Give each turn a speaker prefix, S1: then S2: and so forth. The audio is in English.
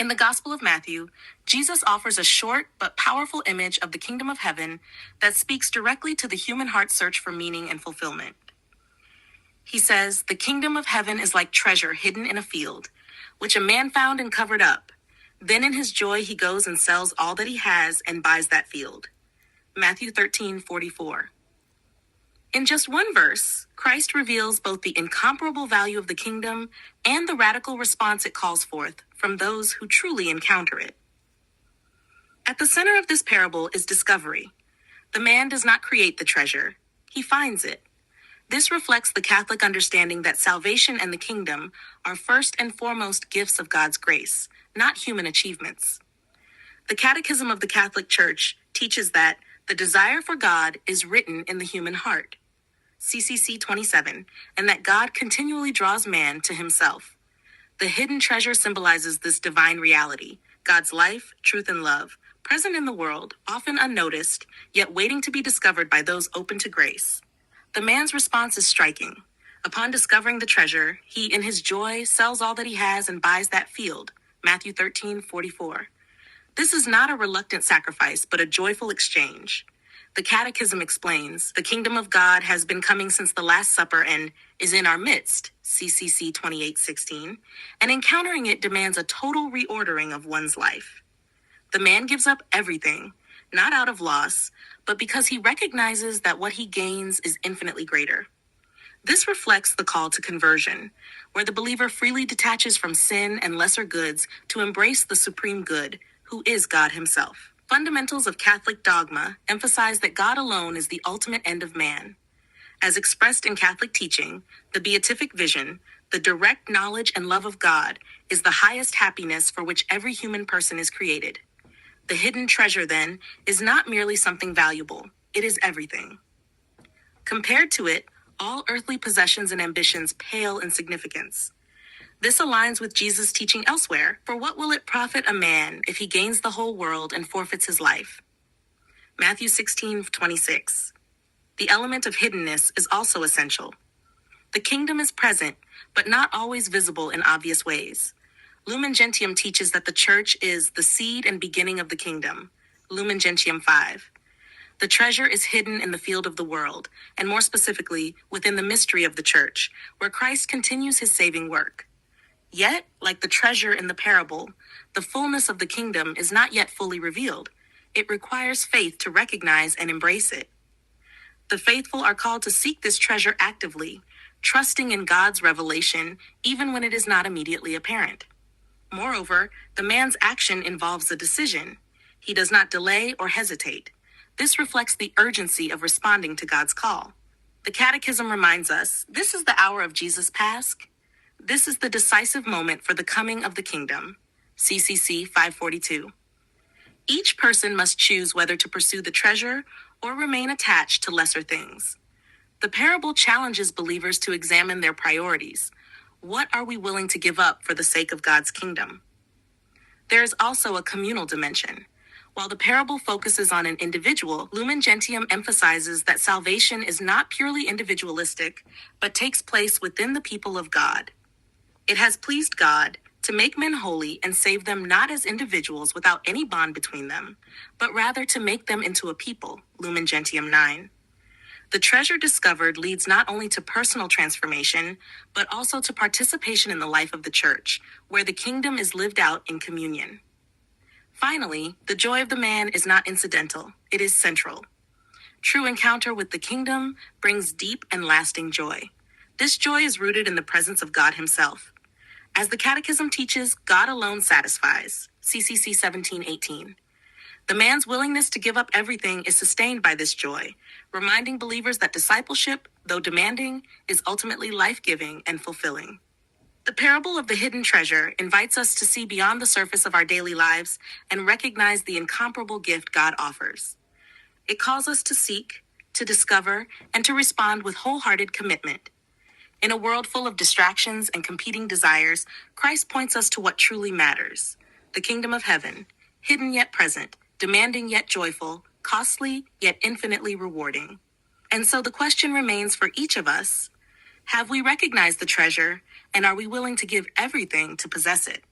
S1: In the Gospel of Matthew, Jesus offers a short but powerful image of the kingdom of heaven that speaks directly to the human heart's search for meaning and fulfillment. He says, "The kingdom of heaven is like treasure hidden in a field, which a man found and covered up. Then in his joy he goes and sells all that he has and buys that field." Matthew 13:44. In just one verse, Christ reveals both the incomparable value of the kingdom and the radical response it calls forth from those who truly encounter it. At the center of this parable is discovery. The man does not create the treasure, he finds it. This reflects the Catholic understanding that salvation and the kingdom are first and foremost gifts of God's grace, not human achievements. The Catechism of the Catholic Church teaches that the desire for God is written in the human heart, CCC 27, and that God continually draws man to himself. The hidden treasure symbolizes this divine reality, God's life, truth, and love, present in the world, often unnoticed, yet waiting to be discovered by those open to grace. The man's response is striking. Upon discovering the treasure, he, in his joy, sells all that he has and buys that field, Matthew 13:44. This is not a reluctant sacrifice, but a joyful exchange. The Catechism explains, the kingdom of God has been coming since the Last Supper and is in our midst, CCC 28:16, and encountering it demands a total reordering of one's life. The man gives up everything, not out of loss, but because he recognizes that what he gains is infinitely greater. This reflects the call to conversion, where the believer freely detaches from sin and lesser goods to embrace the supreme good, who is God himself. Fundamentals of Catholic dogma emphasize that God alone is the ultimate end of man. As expressed in Catholic teaching, the beatific vision, the direct knowledge and love of God, is the highest happiness for which every human person is created. The hidden treasure, then, is not merely something valuable, it is everything. Compared to it, all earthly possessions and ambitions pale in significance. This aligns with Jesus' teaching elsewhere, "For what will it profit a man if he gains the whole world and forfeits his life?" Matthew 16:26. The element of hiddenness is also essential. The kingdom is present, but not always visible in obvious ways. Lumen Gentium teaches that the church is the seed and beginning of the kingdom, Lumen Gentium 5. The treasure is hidden in the field of the world, and more specifically, within the mystery of the church, where Christ continues his saving work. Yet, like the treasure in the parable, the fullness of the kingdom is not yet fully revealed. It requires faith to recognize and embrace it. The faithful are called to seek this treasure actively, trusting in God's revelation even when it is not immediately apparent. Moreover, the man's action involves a decision. He does not delay or hesitate. This reflects the urgency of responding to God's call. The Catechism reminds us, this is the hour of Jesus' Pasch. This is the decisive moment for the coming of the kingdom, CCC 542. Each person must choose whether to pursue the treasure or remain attached to lesser things. The parable challenges believers to examine their priorities. What are we willing to give up for the sake of God's kingdom? There is also a communal dimension. While the parable focuses on an individual, Lumen Gentium emphasizes that salvation is not purely individualistic, but takes place within the people of God. It has pleased God to make men holy and save them not as individuals without any bond between them, but rather to make them into a people, Lumen Gentium 9. The treasure discovered leads not only to personal transformation, but also to participation in the life of the church, where the kingdom is lived out in communion. Finally, the joy of the man is not incidental, it is central. True encounter with the kingdom brings deep and lasting joy. This joy is rooted in the presence of God himself. As the Catechism teaches, God alone satisfies, CCC 17:18. The man's willingness to give up everything is sustained by this joy, reminding believers that discipleship, though demanding, is ultimately life-giving and fulfilling. The parable of the hidden treasure invites us to see beyond the surface of our daily lives and recognize the incomparable gift God offers. It calls us to seek, to discover, and to respond with wholehearted commitment. In a world full of distractions and competing desires, Christ points us to what truly matters: the kingdom of heaven, hidden yet present, demanding yet joyful, costly yet infinitely rewarding. And so the question remains for each of us: have we recognized the treasure, and are we willing to give everything to possess it?